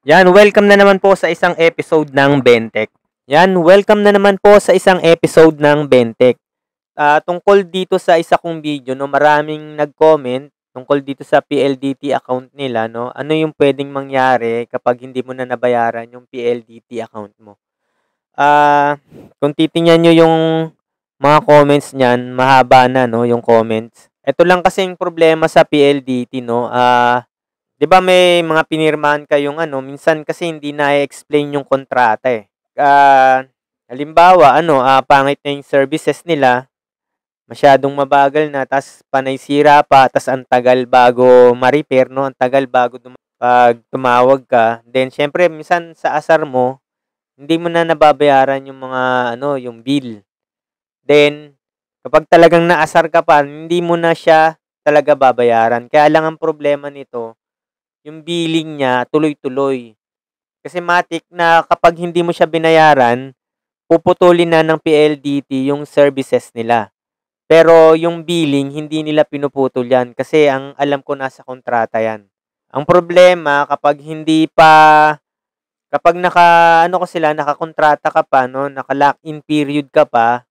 Yan, welcome na naman po sa isang episode ng Bentek. Yan, welcome na naman po sa isang episode ng Bentek. Tungkol dito sa isa kong video, no, maraming nag-comment tungkol dito sa PLDT account nila, no. Ano yung pwedeng mangyari kapag hindi mo na nabayaran yung PLDT account mo? Ah, kung titingnan nyo yung mga comments niyan, mahaba na, no, yung comments. Ito lang kasing problema sa PLDT, no. 'Di ba may mga pinirmahan kayong ano, minsan kasi hindi na-e-explain yung kontrata, eh. Halimbawa ano, pangit na yung services nila, masyadong mabagal na, ta's panay sira pa, ta's ang tagal bago ma-repair 'no, ang tagal bago 'pag tumawag ka. Then siyempre minsan sa asar mo, hindi mo na nababayaran yung mga ano, yung bill. Then, kapag talagang naasar ka pa, hindi mo na siya talaga babayaran. Kaya lang ang problema nito, yung billing niya tuloy-tuloy. Kasi matik na kapag hindi mo siya binayaran, puputulin na ng PLDT yung services nila. Pero yung billing, hindi nila pinuputol yan kasi ang alam ko nasa kontrata yan. Ang problema kapag ano ko sila, nakakontrata ka pa, no, naka-lock-in period ka pa,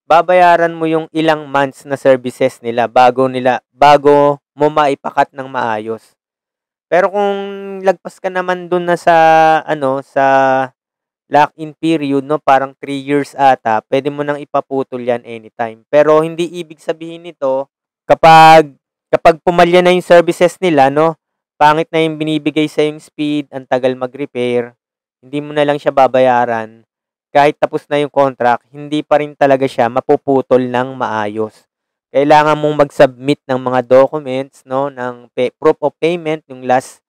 babayaran mo yung ilang months na services nila bago mo maipakat ng maayos. Pero kung lagpas ka naman dun na sa ano, sa lock-in period 'no, parang 3 years ata, pwede mo nang ipaputol 'yan anytime. Pero hindi ibig sabihin nito kapag kapag pumalya na yung services nila 'no, pangit na yung binibigay sa yung speed, ang tagal mag-repair, hindi mo na lang siya babayaran, kahit tapos na yung contract, hindi pa rin talaga siya mapuputol ng maayos. Kailangan mong mag-submit ng mga documents 'no, ng proof of payment, yung last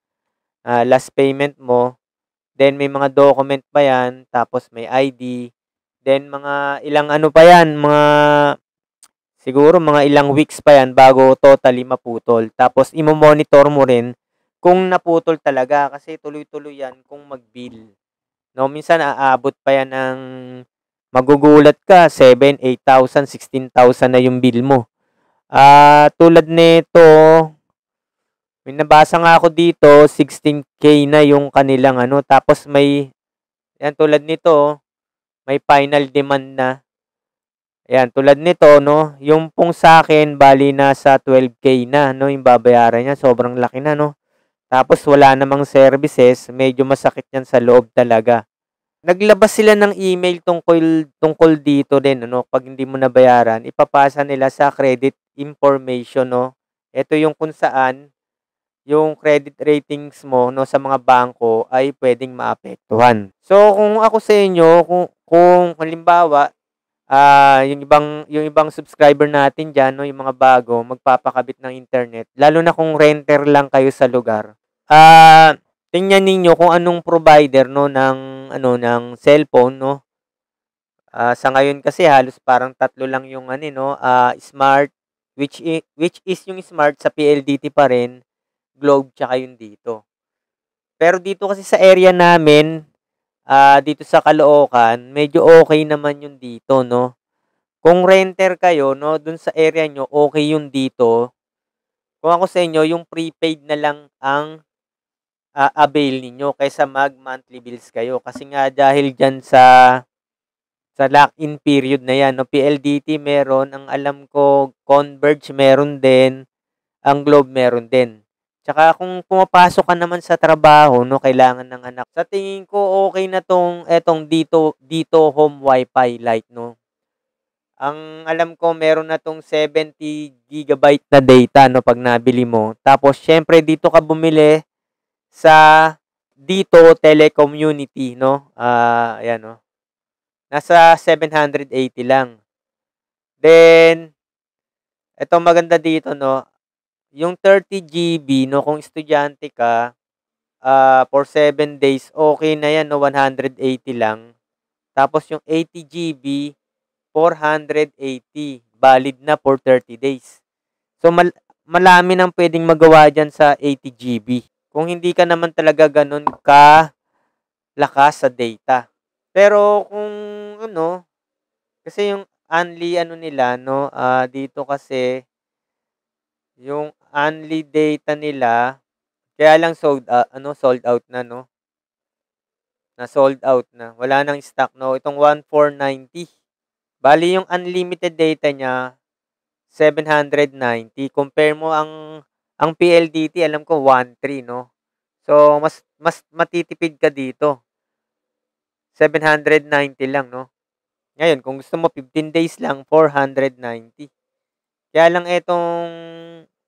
payment mo. Then may mga document pa 'yan, tapos may ID, then mga ilang ano pa 'yan, siguro mga ilang weeks pa 'yan bago totally maputol. Tapos imo-monitor mo rin kung naputol talaga kasi tuloy-tuloy 'yan kung mag-bill, 'no? Minsan aabot pa 'yan ng magugulat ka 7, 8,000, 16,000 na yung bill mo. Tulad nito, may nabasa nga ako dito, 16K na yung kanilang ano, tapos may 'yan tulad nito, may final demand na. Ayan, tulad nito 'no, yung pong sa'kin bale nasa 12K na 'no, yung babayaran niya, sobrang laki na 'no. Tapos wala namang services, medyo masakit 'yan sa loob talaga. Naglabas sila ng email tungkol tungkol dito din ano, 'pag hindi mo nabayaran, ipapasa nila sa credit information 'no. Ito yung kung saan yung credit ratings mo 'no, sa mga bangko ay puwedeng maapektuhan. So, kung ako sa inyo, kung halimbawa, yung ibang subscriber natin diyan 'no, yung mga bago magpapakabit ng internet, lalo na kung renter lang kayo sa lugar, tingnan ninyo kung anong provider 'no, ng ano, ng cellphone 'no. Sa ngayon kasi halos parang tatlo lang yung ano, eh, 'no, Smart, which is yung Smart sa PLDT pa rin, Globe, tsaka yung dito. Pero dito kasi sa area namin, dito sa Caloocan, medyo okay naman yung dito 'no. Kung renter kayo 'no, dun sa area niyo, okay yung dito. Kung ako sa inyo, yung prepaid na lang ang, avail ninyo kaysa mag-monthly bills kayo. Kasi nga dahil diyan sa lock-in period na 'yan 'no, PLDT meron, ang alam ko Converge meron din, ang Globe meron din. Tsaka kung pumapasok ka naman sa trabaho 'no, kailangan ng anak, sa tingin ko okay na 'tong Dito Dito Home Wi-Fi Lite 'no. Ang alam ko meron na 'tong 70 GB na data 'no, 'pag nabili mo. Tapos siyempre dito ka bumili sa Dito Telecommunity 'no, ayan 'no, nasa 780 lang. Then, eto maganda dito 'no, yung 30 GB 'no, kung estudyante ka, for 7 days, okay na 'yan 'no, 180 lang. Tapos yung 80 GB, 480, valid na for 30 days. So, marami ng puwedeng magawa diyan sa 80 GB, kung hindi ka naman talaga gano'n kalakas sa data. Pero kung ano, kasi yung only ano nila 'no, dito kasi yung only data nila, kaya lang sold out na 'no. na sold out na. Wala nang stock, no? Itong 1,490. Bali yung unlimited data niya 790. Compare mo ang PLDT, alam ko 1,3, no? So mas matitipid ka dito. 790 lang, no? Ngayon, kung gusto mo 15 days lang, 490. Kaya lang itong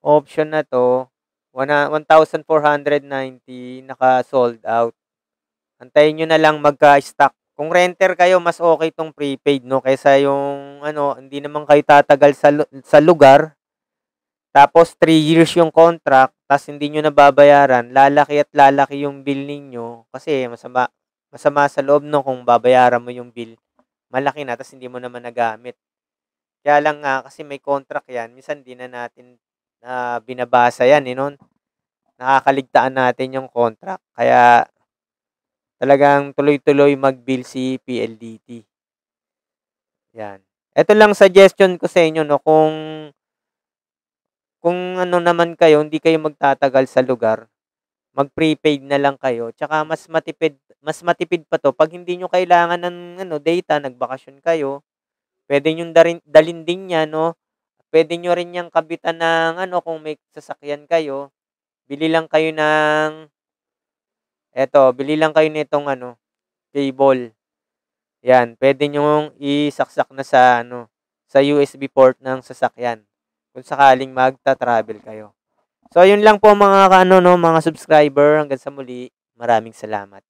option na 'to, 1,490 naka-sold out. Antayin niyo na lang magka-stock. Kung renter kayo, mas okay 'tong prepaid, no, kaysa yung ano, hindi naman kayo tatagal sa lugar, tapos 3 years yung contract, ta's hindi niyo nababayaran, lalaki at lalaki yung bill ninyo kasi masama masama sa loob, no, kung babayaran mo yung bill, malaki na ta's hindi mo naman nagamit. Kaya lang nga kasi may contract 'yan, minsan 'di na natin, binabasa 'yan, eh, 'no, nakakaligtaan natin yung contract. Kaya talagang tuloy-tuloy mag-bill si PLDT, 'yan. Eto lang suggestion ko sa inyo, 'no, kung ano naman kayo, hindi kayo magtatagal sa lugar, mag-prepaid na lang kayo, tsaka mas matipid pa 'to 'pag hindi niyo kailangan ng ano, data, nagbakasyon kayo, puwede niyong dalhin din 'yan, 'no. Puwede niyo rin 'yang kabitan ng ano, kung may sasakyan kayo, bili lang kayo ng bili lang kayo nitong ano, cable. 'Yan, puwede niyong isaksak na sa ano, sa USB port ng sasakyan, kung sakaling magta-travel kayo. So, ayun lang po mga ka-ano 'no, mga subscriber. Hanggang sa muli, maraming salamat.